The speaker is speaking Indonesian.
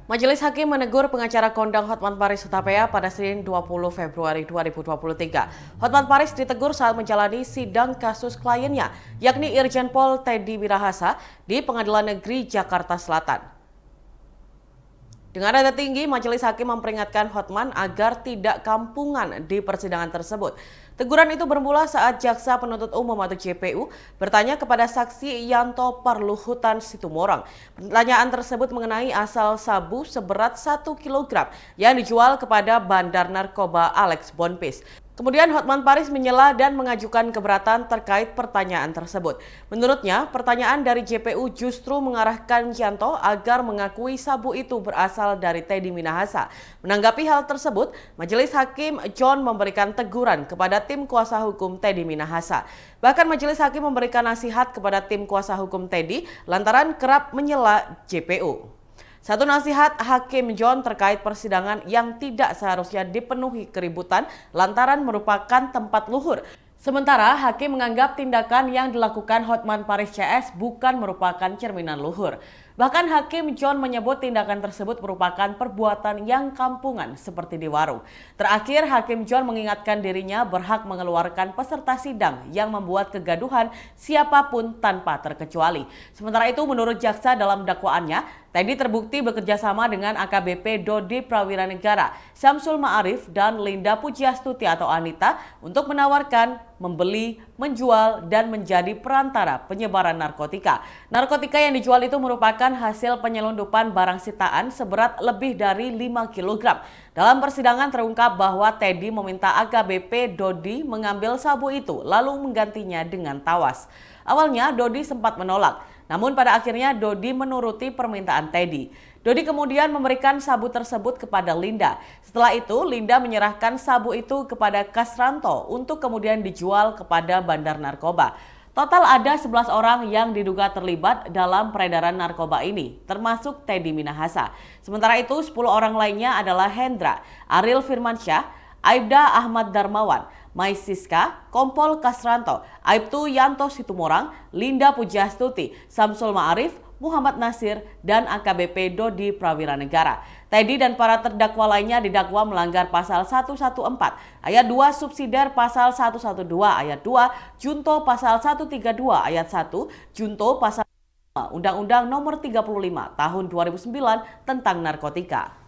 Majelis Hakim menegur pengacara kondang Hotman Paris Hutapea pada Senin 20 Februari 2023. Hotman Paris ditegur saat menjalani sidang kasus kliennya, yakni Irjen Pol Teddy Minahasa di Pengadilan Negeri Jakarta Selatan. Dengan nada tinggi, Majelis Hakim memperingatkan Hotman agar tidak kampungan di persidangan tersebut. Teguran itu bermula saat Jaksa Penuntut Umum atau JPU bertanya kepada saksi Yanto Parluhutan Situmorang. Pertanyaan tersebut mengenai asal sabu seberat 1 kg yang dijual kepada bandar narkoba Alex Bonpis. Kemudian Hotman Paris menyela dan mengajukan keberatan terkait pertanyaan tersebut. Menurutnya, pertanyaan dari JPU justru mengarahkan Yanto agar mengakui sabu itu berasal dari Teddy Minahasa. Menanggapi hal tersebut, Majelis Hakim John memberikan teguran kepada tim kuasa hukum Teddy Minahasa. Bahkan Majelis Hakim memberikan nasihat kepada tim kuasa hukum Teddy lantaran kerap menyela JPU. Satu nasihat Hakim John terkait persidangan yang tidak seharusnya dipenuhi keributan lantaran merupakan tempat luhur. Sementara Hakim menganggap tindakan yang dilakukan Hotman Paris CS bukan merupakan cerminan luhur. Bahkan Hakim John menyebut tindakan tersebut merupakan perbuatan yang kampungan seperti di warung. Terakhir, Hakim John mengingatkan dirinya berhak mengeluarkan peserta sidang yang membuat kegaduhan siapapun tanpa terkecuali. Sementara itu, menurut jaksa dalam dakwaannya, Teddy terbukti bekerjasama dengan AKBP Dodi Prawiranegara, Syamsul Ma'arif, dan Linda Pujiastuti atau Anita untuk menawarkan, membeli, menjual, dan menjadi perantara penyebaran narkotika. Narkotika yang dijual itu merupakan hasil penyelundupan barang sitaan seberat lebih dari 5 kg. Dalam persidangan terungkap bahwa Teddy meminta AKBP Dodi mengambil sabu itu lalu menggantinya dengan tawas. Awalnya Dodi sempat menolak, namun pada akhirnya Dodi menuruti permintaan Teddy. Dodi kemudian memberikan sabu tersebut kepada Linda. Setelah itu, Linda menyerahkan sabu itu kepada Kasranto untuk kemudian dijual kepada bandar narkoba. Total ada 11 orang yang diduga terlibat dalam peredaran narkoba ini, termasuk Teddy Minahasa. Sementara itu, 10 orang lainnya adalah Hendra, Ariel Firmansyah, Aibda Ahmad Darmawan, Mai Siska, Kompol Kasranto, Aibtu Yanto Situmorang, Linda Pujiastuti, Syamsul Ma'arif, Muhammad Nasir, dan AKBP Dodi Prawiranegara. Teddy dan para terdakwa lainnya didakwa melanggar pasal 114 ayat 2 subsidiar pasal 112 ayat 2, junto pasal 132 ayat 1, junto pasal Undang-Undang Nomor 35 Tahun 2009 tentang narkotika.